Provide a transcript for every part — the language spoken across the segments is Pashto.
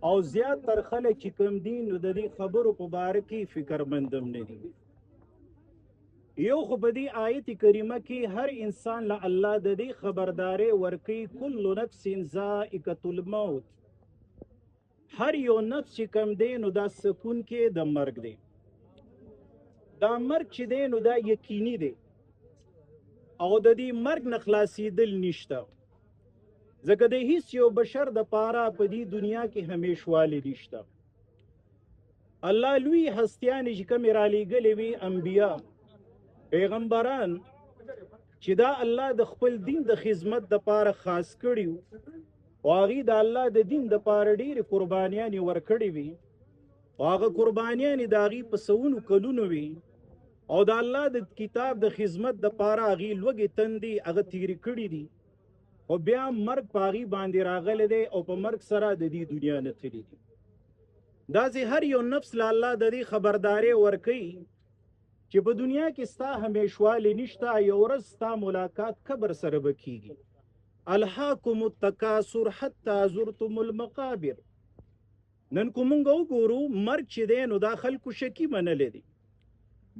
او زیات تر خلک چې کوم دي نو د دې خبرو په باره کې فکرمندم نه دي. یو خو په دې آیت کریمه کې هر انسان له الله د دې خبرداري ورکوي کل نفس ذائقة الموت، هر یو نفس چې کوم دی نو دا سکون کې د مرګ دی. دا مرګ چې دی نو دا یقیني دی او د دې مرګ نه خلاصېدل نشته، ځکه د هیڅ یو بشر د پاره په دې دنیا کې همیشوالی نشته. الله لوی هستیانې چې کومې رالیږلې وي انبیا پیغمبران چې دا الله د خپل دین د خدمت د پاره خاص کړي او هغې د الله د دین د پاره ډېرې قربانیانې ورکړې وي او هغه قربانیانې د هغې په سوونو کلونو وي او د الله د کتاب د خدمت د پاره هغې لوږې تندې هغه تیرې کړي دي او بیا مرګ په هغې باندې راغلی دی او په مرګ سره د دې دنیا نه تللی دي. داسې هر یو نفس له الله د دې خبرداري ورکوي چې په دنیا کې ستا همیشوالی نشته، یو ورځ ستا ملاقات قبر سره به کیږي. الهاکم التکاثر حتی زرتم المقابر. نن کو مونږ وګورو مرګ چې دی نو دا خلکو شکی منلی دی،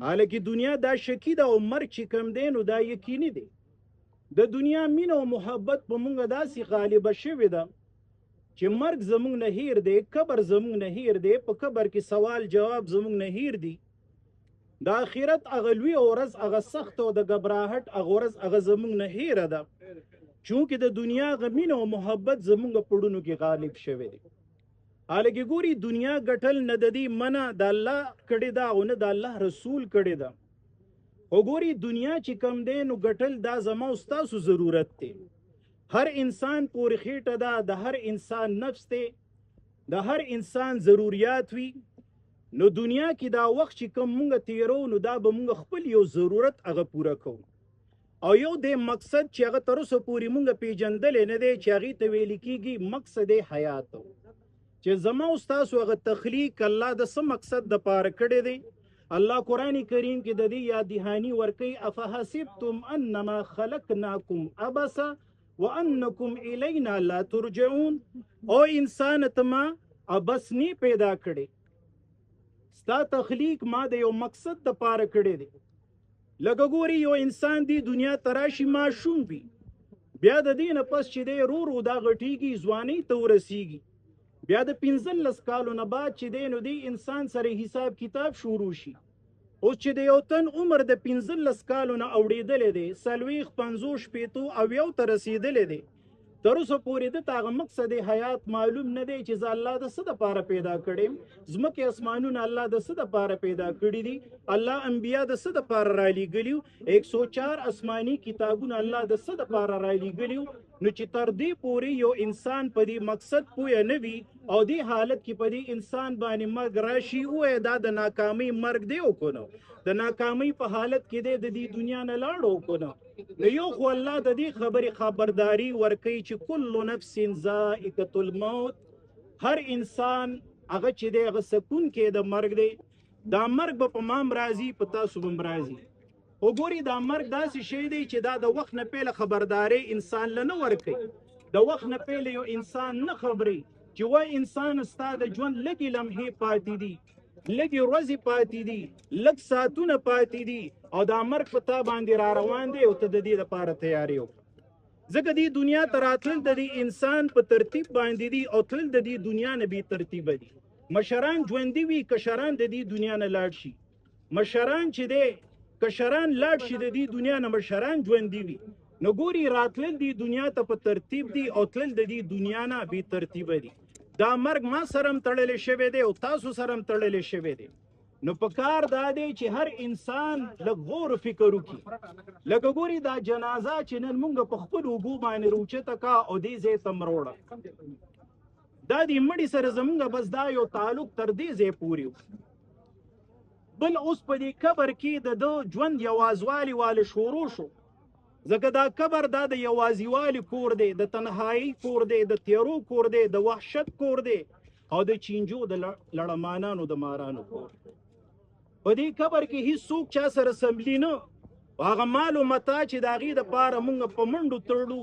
حالکه دنیا دا شکی ده او مرګ چې کم دی نو دا یقیني دی. د دنیا مینه او محبت په مونږ داسې غالبه شوې ده چې مرګ زمونږ نه هیر دی، قبر زمونږ نه هیر دی، په قبر کې سوال جواب زمونږ نه هیر دی. د آخرت هغه لوی ورځ هغه سخت او د غبراهټ هغه ورځ هغه زمونږ نه هیره ده، چونکې د دنیا هغه مینه او محبت زمونږ په پړونو کې غالب شوی دی. حالکه ګوري دنیا ګټل نه د دې منع د الله کړې ده او نه د الله رسول کړې ده. وګوري دنیا چې کم دی نو ګټل دا زما او ستاسو ضرورت دی. هر انسان پورې خېټه ده، د هر انسان نفس دی، د هر انسان ضروریات وي. نو دنیا کې دا وخت چې کوم مونږ تیرو نو دا به مونږ خپل یو ضرورت هغه پوره کوو او یو د مقصد چې هغه تر اوسه پورې مونږ پیژندلی نه دی چې هغې ته ویل کېږي مقصد حیات، چې زما او ستاسو هغه تخلیق الله د څه مقصد دپاره کړی دی. الله قرآن کریم کې د دې یاد دهاني ورکوي افحسبتم انما خلقناکم عبثا وانکم الینا لا ترجعون. او انسان ته ما عبث نه پیدا کړی، ستا تخلیق ما د یو مقصد د پاره کړی دی. لکه ګوري یو انسان دی دنیا تراشي ماشوم وي، بیا د دې نه پس چې دی رو رو دا غټیږي ځوانۍ ته ورسیږي، بیا د 15 کالو نه بعد چې دی نو دی انسان سره حساب کتاب شروع شي. اوس چې د یو تن عمر د 15 کالو نه اوړېدلی دی 40 50 شپېتو او یو ته رسېدلی دی، تر اوسه پورې د هغه مقصد حیات معلوم نه دی چې زه الله د څه دپاره پیدا کړیم، ځمکې اسمانونه الله د څه دپاره پیدا کړي دي، الله انبیا د څه دپاره رالیږلي، 104 آسماني کتابونه الله د څه دپاره رالیږلي. نو چې تر دې پورې یو انسان په دې مقصد پوه نه وي او دې حالت کې په دې انسان باندې مرګ راشي ووایه دا د ناکامۍ مرګ دی او که نه، د ناکامۍ په حالت کې دی د دې دنیا نه لاړ او که نه. نو یو خو الله د دې خبرې خبرداري ورکوي چې کل نفس ذائقة الموت، هر انسان هغه چې دی هغه سکون کې د مرګ دی. دا مرګ به په مام راځي په تاسو به هم راځي. وګوري دا مرګ داسې شی دی چې دا د وخت نه پیله خبرداری انسان له نه ورکوي، د وخت نه پیله یو انسان نه خبري چې وای انسان ستا د ژوند لږې لمحې پاتې دي، لږې ورځې پاتې دي، لږ ساعتونه پاتې دي او دا مرګ په تا باندې را روان دی او ته د دې لپاره تیاری وکړه. ځکه دې دنیا ته راتلل د دې انسان په ترتیب باندې دي او تلل د دې دنیا نه بې ترتیبه دي. مشران ژوندي وي، کشران د دې دنیا نه لاړ شي. مشران چې دی کشران لاړ شي د دې دنیا نه، مشران ژوندي وي. نو ګوري راتلل دې دنیا ته په ترتیب دي او تلل د دې دنیا نه بې ترتیبه دي. دا مرګ ما سره هم تړلی شوی دی او تاسو سره هم تړلی شوی دی. نو په کار دا دی چې هر انسان لږ غور و فکر وکړي. لکه ګوري دا جنازه چې نن مونږ په خپل اوږو باندې روچته کا او دې ځای ته مروړه، دا دې مړي سره زمونږ بس دا یو تعلق تر دې ځای پورې و. بل اوس په دې قبر کې د ده ژوند یوازوالي والی شروع شو، ځکه دا قبر دا د یوازیوالي کور دی، د تنهایی کور دی، د تیرو کور دی، د وحشت کور دی او د چینجو د لړمانانو د مارانو کور. په دې قبر کې هیڅوک چا سره سمبلي نه، هغه مال و متاع چې د هغې دپاره مونږ په منډو تړلو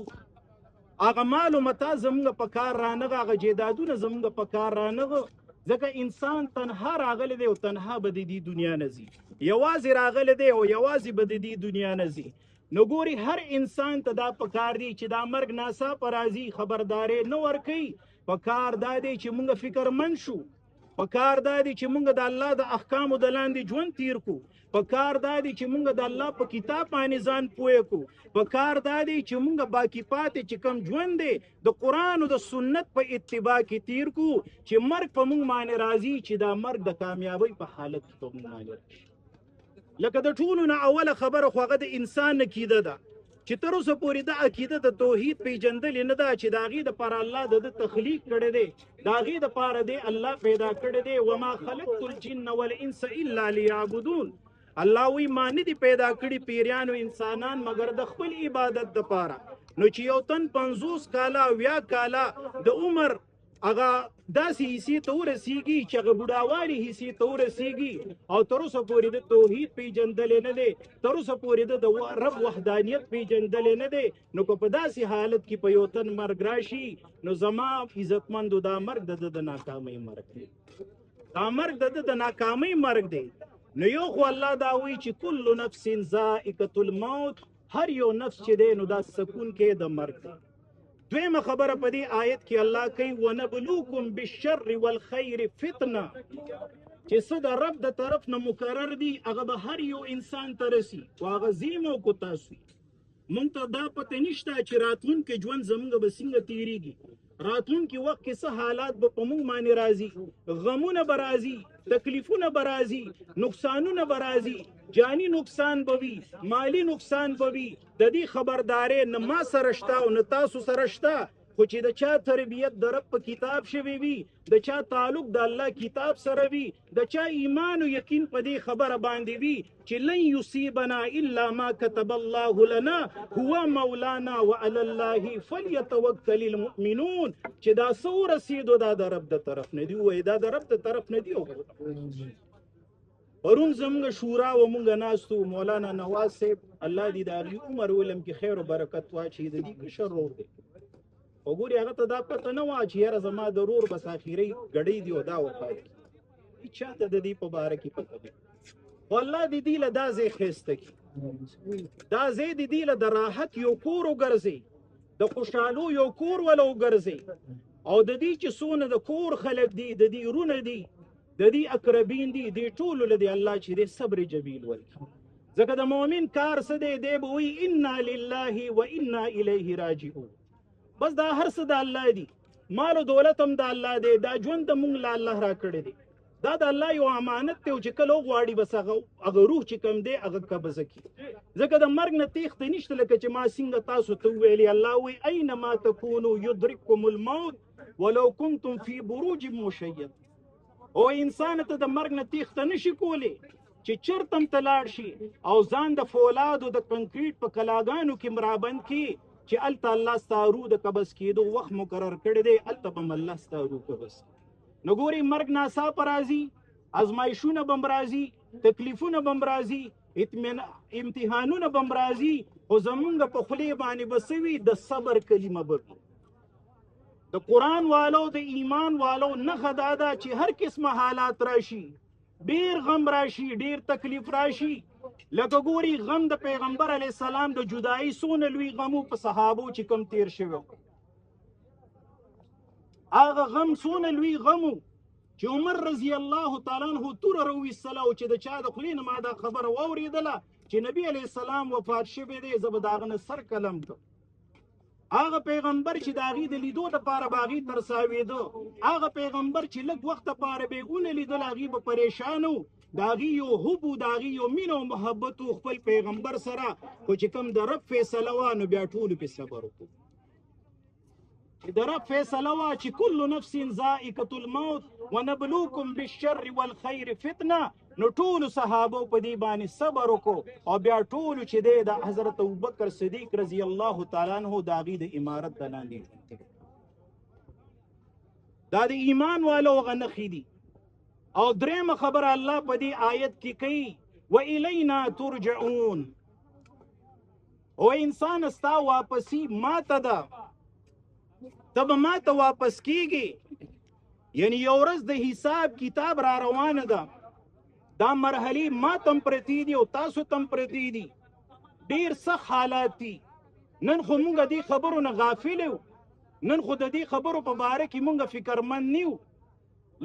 هغه مال او متا زمونږ په کار رانغه، هغه جیدادونه زمونږ په کار رانغه، ځکه انسان تنها راغلی دی او تنها به د دې دنیا نه ځي، یوازې راغلی دی او یوازې به د دې دنیا نه ځي. نو ګوري هر انسان ته دا پکار دی چې دا مرګ ناڅاپه راځي خبرداری نه ورکوي. پکار دا دی چې مونږ فکرمند شو، پکار دا دی چې مونږ د الله د احکامو د لاندې ژوند تیر کو، پکار دا دی چې مونږ د الله په کتاب باندې ځان پوه کو، پکار دا دی چې مونږ باقی پاتې چې کم ژوند دی د قرآن او د سنت په اتباع کې تیر کو، چې مرګ په مونږ باندې راځي چې دا مرګ د کامیابی په حالت کې په مونږ باندې راشي. لکه د ټولو نه اوله خبره خو هغه د انسان عقیده ده، چې تر اوسه پورې دا عقیده د توحید پیژندلې نه ده چې د هغې دپاره الله د تخلیق کړی دی، د هغې دپاره دی الله پیدا کړی دی. وما خلقت الجن والانس الا لیعبدون، الله وی ما نه دي پیدا کړي پیریان او انسانان مگر د خپل عبادت دپاره. نو چې یو تن 50 کاله 20 کاله د عمر هغه داسې حصې ته ورسیږي چې هغه بوډاوالي حصې ته ورسیږي او تر اوسه پورې د توحید پیژندلی نه دی، تر اوسه پورې د رب وحدانیت پیژندلی نه دی، نو که په داسې حالت کې په یو تن مرګ راشي نو زما عزتمندو دا مرګ د ناکامۍ مرګ دی، دا مرګ د ناکامۍ مرګ دی. نو یو خو الله دا وایي چې کل نفس ذائقة الموت، هر یو نفس چې دی نو دا سکون کې د مرګ دی. دویمه خبره په دې آیت کې الله کوي ونبلوکم بالشر والخیر فتنه، چې څه د رب د طرف نه مقرر دي هغه به هر یو انسان ته رسي او هغه زیمو کو تاسو. مونږ ته دا پته نشته چې راتلونکي ژوند زمونږ به څنګه تیریږي، راتلونکي وخت کې څه حالات به په مونږ باندې راځي، غمونه به راځي، تکلیفونه به راځي، نقصانونه به راځي، جانی نقصان به وي، مالی نقصان به وي. د دې خبرداري نه ما سره شته او نه تاسو سره شته، خو چې د چا تربیت د رب په کتاب شوی وي، د چا تعلق د الله کتاب سره وي، د چا ایمان او یقین په دې خبره باندې وي چې لن یصیبنا الا ما كتب الله لنا هو مولانا وعلى الله فليتوكل المؤمنون، چې دا څه ورسېدو دا د رب د طرف نه دي، وایي دا د رب د طرف نه دي. پرون زموږ شورا و مونږ ناستو، مولانا نواز صاحب الله دې د هغې عمر علم کې خیر و برکت واچوي، د دې کشر ورور دی، خو ګورې هغه ته دا پته نه وه چې یاره زما د ورور بس اخري ګډۍ دي او دا وفات کړي، هېچا ته د دې په باره کې پته دی. خو الله دې دې له دا ځای ښایسته کړي، دا ځای دې دې له د راحت یو کور وګرځي، د خوشحالو یو کور وله وګرځي، او د دې چې څونه د کور خلک دي، د دې رونه دي، د دې اقربین دي، دې ټولو له دې الله چې دې صبر جمیل ورکړي. ځکه د مؤمن کار څه دی، دی به وایي انا لله و انا الیه راجعون، بس دا هر څه د الله دي، مال او دولت هم د الله دی، دا ژوند د مونږ له الله را کړی دی، دا د الله یو امانت دی، چې کله وغواړي بس هغه روح چې کوم دی هغه قبضه کړي. ځکه د مرګ نه تېښته نشته، لکه چې ما څنګه تاسو ته وویلې، الله وایي اینما تکونوا یدرککم الموت ولو کنتم فی بروج مشیدة، او انسان ته د مرګ نه تېښته نشي کولی چې چرته هم ته لاړ شي او ځان د فولادو د کنکریټ په کلاګانو کې مرابند کړي چې هلته الله ستا روح د قبض کېدو وخت مقرر کړی دی، هلته به هم الله ستا روح قبض. نو ګورې مرګ ناڅاپه راځي، ازمایښونه به هم راځي، تکلیفونه به هم راځي، امتحانونه به هم راځي، خو زمونږ په خولې باندې به څه وي، د صبر کلمه به وي. د قرآن والو د ایمان والو نښه دا ده چې هر قسمه حالات راشي، ډیر غم راشي، ډیر تکلیف راشي، لکه ګوري غم د پیغمبر علیه السلام د جدایي څونه لوی غمو په صحابو چې کم تیر شوی، هغه غم څونه لوی غمو چې عمر رضی الله تعالی عنه توره راویستله، او چې د چا د خولې نه ما دا خبره واورېدله چې نبی علیه السلام وفات شوی دی، زه به د هغه نه سر قلم کړم. هغه پیغمبر چې د هغې د لیدو دپاره به هغې ترساوېده، هغه پیغمبر چې لږ وخت دپاره به یې ونه لیدل هغې به پریشان و، د هغې یو حب و، د هغې یو مینه او محبت و خپل پیغمبر سره، خو چې کوم د رب فیصله وه نو بیا ټولو پې صبر وکړو، چې د رب فیصله وه چې کل نفس ذائقة الموت ونبلوکم بالشر والخیر فتنه، نو ټولو صحابو په دې باندې صبر وکړو، او بیا ټولو چې دی د حضرت ابوبکر صدیق رضی الله تعالی عنه د هغې د امارت د لاندې، دا د ایمان والو هغه نښې دي. او درېیمه خبره الله په دې آیت کې کوي وإلینا ترجعون، او انسان ستا واپسی ما ته ده، ته به ما ته واپس کیږي. یعنی یو ورځ د حساب کتاب را روانه ده. دا مرحلې ما تم پرتی دي او تاسو تم پرتی دي. ډیر سخت حالات دي. نن خو مونږ دې خبرو نه غافل یو. نن خو د دې خبرو په باره کې مونږ فکرمند نه یو.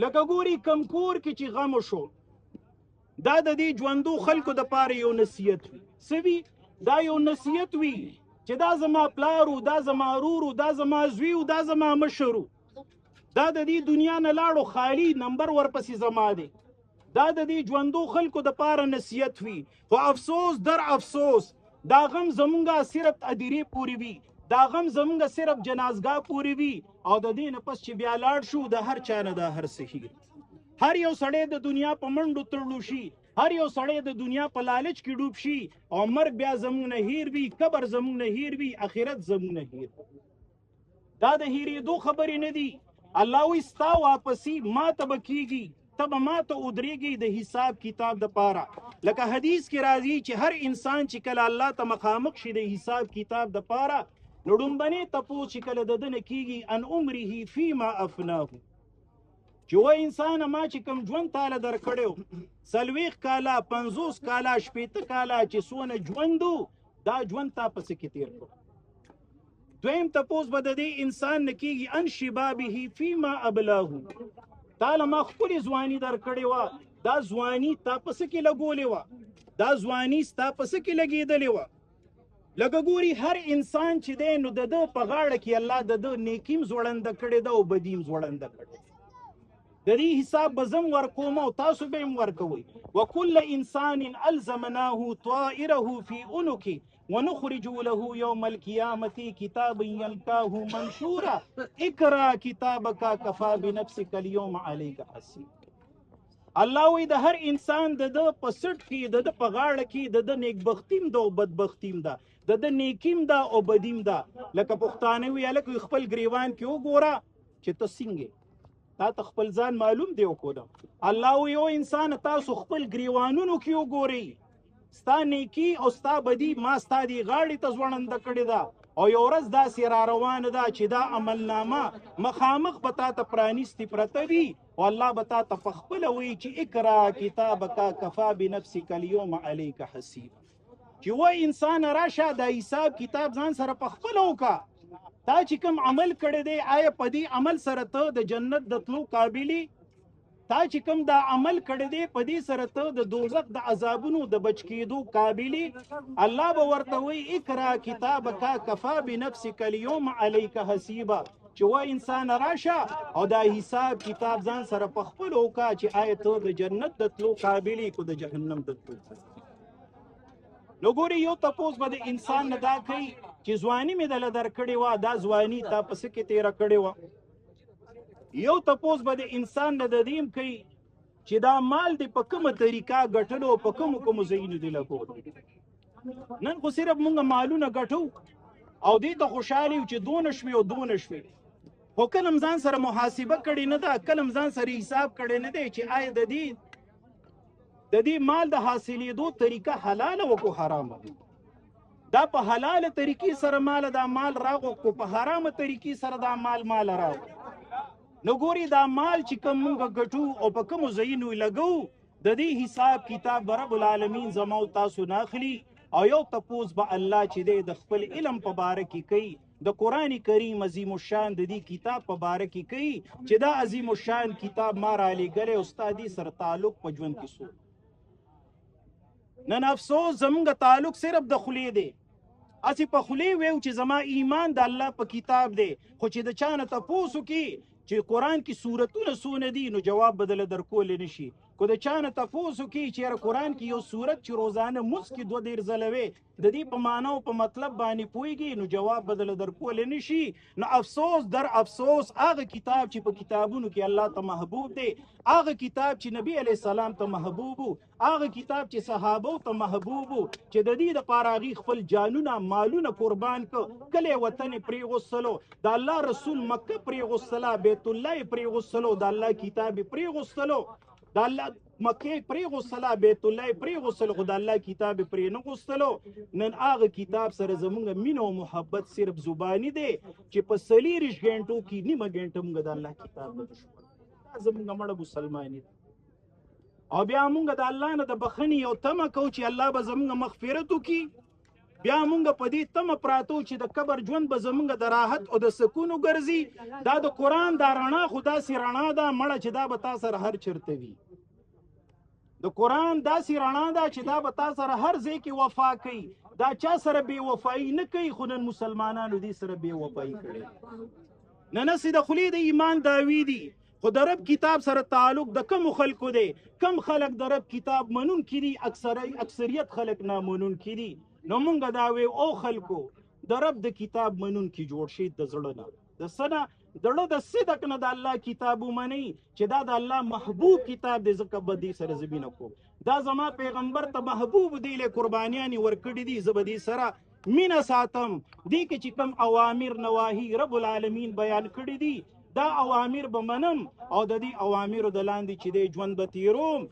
لکه ګوري کم کور کې چې غم شو، دا د دې ژوندو خلکو د پاره یو نصیحت وي. څه وي؟ دا یو نصیحت وي چې دا زما پلار و، دا زما ورور و، دا زما زوی و، دا زما مشر و. دا د دې دنیا نه لاړو خالی نمبر ورپسې زما دی. دا د دې ژوندو خلکو د پاره نصیحت وي. خو افسوس در افسوس دا غم زمونږه صرف ادیرې پورې وي، دا غم زمونږه صرف جنازګاه پورې وي. او د دې نه پس چې بیا لاړ شو د هر چا نه دا هر څه. هر یو سړی د دنیا په منډو تړلو شي، هر یو سړی د دنیا په لالچ کې ډوب شي، او مرګ بیا زمونږ نه هیر وي، قبر زمونږ نه هیر وي، آخرت زمونږ نه هیر. دا د هیرېدو خبرې نه دي. الله وایي ستا واپسي ما ته به کېږي، ته به ما ته ودرېږي د حساب کتاب دپاره. لکه حدیث کې راځي چې هر انسان چې کله الله ته مخامخ شي د حساب کتاب دپاره، نو ډومبنې تپوس چې کله د ده نه کېږي ان عمره فیما افناه، چې و انسان ما چې کوم ژوند تاله درکړی 40 کاله 50 کاله 60 کاله چې څونه ژوند و، دا ژوند تا پسې کې تېر کړو. دویم تپوس به د دې انسان نه کېږي ان شبابه فیما ابلاه، تاله ما ښکلې ځواني درکړې وه، دا ځواني تا پسې کې لګولې وه، دا ځواني ستا پسې کې لګېدلې وه. لکه ګوري هر انسان چې دی نو د ده په غاړه کې الله د ده نیکیم زوړنده کړې ده او بدیم زوړنده کړې. د دې حساب به زم ورکوم او تاسو به هم ورکوئ. وکل انسان الزمناه طائره فی عنقه ونخرج له یوم القیامة کتابا یلقاه منشورا اقرأ کتابک کفی بنفسک اليوم علیک حسیبا. الله وی د هر انسان د ده په سټ کې د ده په غاړه کې د ده نیکبختیم ده او بدبختیم ده، د ده نیکیم ده او بدیم ده. لکه پښتانه وي هلکه خپل ګریوان کې وګوره چې ته څنګه تا ته خپل ځان معلوم دی وکړم. الله وی او انسان تاسو خپل ګریوانونو کې وګورئ، ستا نیکی او ستا بدی ما ستا دی غاړې ته ځوړنده کړې ده. او یو ورځ داسې را روانه ده چې دا عملنامه مخامخ به تا ته پرانیستې پرته وي، او الله به تا ته پخپله وایي چې اقرأ کتابک کفی بنفسک اليوم علیک حسیبا. چې و انسان راشه دا حساب کتاب ځان سره پخپله وکړه. تا چې کوم عمل کړی دی آیا په دې عمل سره ته د جنت د تلو قابلي؟ تا چې کوم دا عمل کړی دی په دې سره ته د دوزخ د عذابونو د بچ کېدو قابلي؟ الله به ورته وایي اقرأ کتابک کفی بنفسک اليوم علیک حسیبا. چې و انسان راشه او دا حساب کتاب ځان سره پخپله وکړه چې آیا ته د جنت د تلو قابلي که د جهنم د تلو. نو ګوري یو تپوس به د انسان نه دا کوي چې ځواني مې دله درکړې وه، دا ځواني تا پسې کې تېره کړې وه. یو تپوس به د انسان نه د دې کوي چې دا مال دې په کومه طریقه ګټلو، په کومو کومو ځایونو دې لګولو. نن خو صرف مونږ مالونه ګټو او دې ته خوشحال یو چې دونه شوې او دونه شوې، خو کله م ځان سره محاسبه کړې نه ده، کله م ځان سره حساب کړی نه دی چې آیا د دې مال د حاصلېدو طریقه حلاله و کو حرامه. دا په حلاله طریقې سره مال دا مال راغو کو په حرامه طریقې سره دا مال راغو. نو ګوري دا مال چې کوم مونږ ګټو او په کومو ځایونو لګو، د دې حساب کتاب رب العالمین زما او تاسو نه اخلي. او یو تپوس به الله چې دی د خپل علم په باره کې کوي، د قرآن کریم عظیم الشان د دې کتاب په باره کې کوي چې دا عظیم الشان کتاب ما را لېږلی او ستا دې سره تعلق په ژوند کې سو. نن افسوس زمونږ تعلق صرف د خولې دی، اسی په خولې ویو چې زما ایمان د الله په کتاب دی، خو چې د چا نه تپوس وکړي چې قرآن کې سورتونه څونه دي نو جواب بدله درکولی نشي. کو د چا نه تپوس وکړي چې یاره قرآن کې یو سورت چې روزانه مونځ کې 2 ځله وی د دې په معنا او په مطلب باندې پوهېږي نو جواب بدله درکولی نشي. نو افسوس در افسوس هغه کتاب چې په کتابونو کې الله ته محبوب دی، هغه کتاب چې نبی علیه السلام ته محبوب و، هغه کتاب چې صحابو ته محبوب و، چې د دې دپاره هغوی خپل جانونه مالونه قربان کړه، کلی وطن یې پرېغوستلو، د الله رسول مکه پرېغوستله، بیت الله یې پرېغوستلو، د الله کتاب یې پرېغوستلو، د الله مکه پرې غوستله، بیت الله پرې غوستل، خو د الله کتاب پرې نه غوستلو. نن هغه کتاب سره زمونږ مینه او محبت صرف زبانی دی چې په 40 غنټو کې نیمه غنټه مونږ د الله کتاب ته دشمن. دا زمونږ مړه مسلماني ده. او بیا مونږ د الله نه د بخښنې یو تمه کوو چې الله به زمونږ مغفرت وکړي. بیا مونږ په دې تمه پراته چې د قبر ژوند به زمونږ د راحت او د سکون وګرځي. دا د قرآن دا رڼا خو داسې رڼا ده مړه چې دا به تا سره هر چرته وي. د قرآن داسې رڼا ده چې دا به تا سره هر ځای کې وفا کوي. دا چا سره بې وفایي نه کوي، خو نن مسلمانانو دې سره بې وفایي کړې. نن هسې د خولې د ایمان دعوی دي، خو د رب کتاب سره تعلق د کم خلکو دی. کم خلک د رب کتاب منونکي دي، اکثریت خلک نامنونکي دي. نو مونږ دا وایو او خلکو د رب د کتاب منونکي جوړ شي د زړه نه، د څه نه؟ د زړه د صدق نه د الله کتاب ومنئ چې دا د الله محبوب کتاب دی. ځکه به دې سره زه مینه کوم. دا زما پیغمبر ته محبوب دی، له قربانیانې ورکړي دي، زه به دې سره مینه ساتم. دې کې چې کوم اوامر نواهی رب العالمین بیان کړي دي، دا اوامر به منم او د دې اوامرو د لاندې چې دی ژوند به تیروم.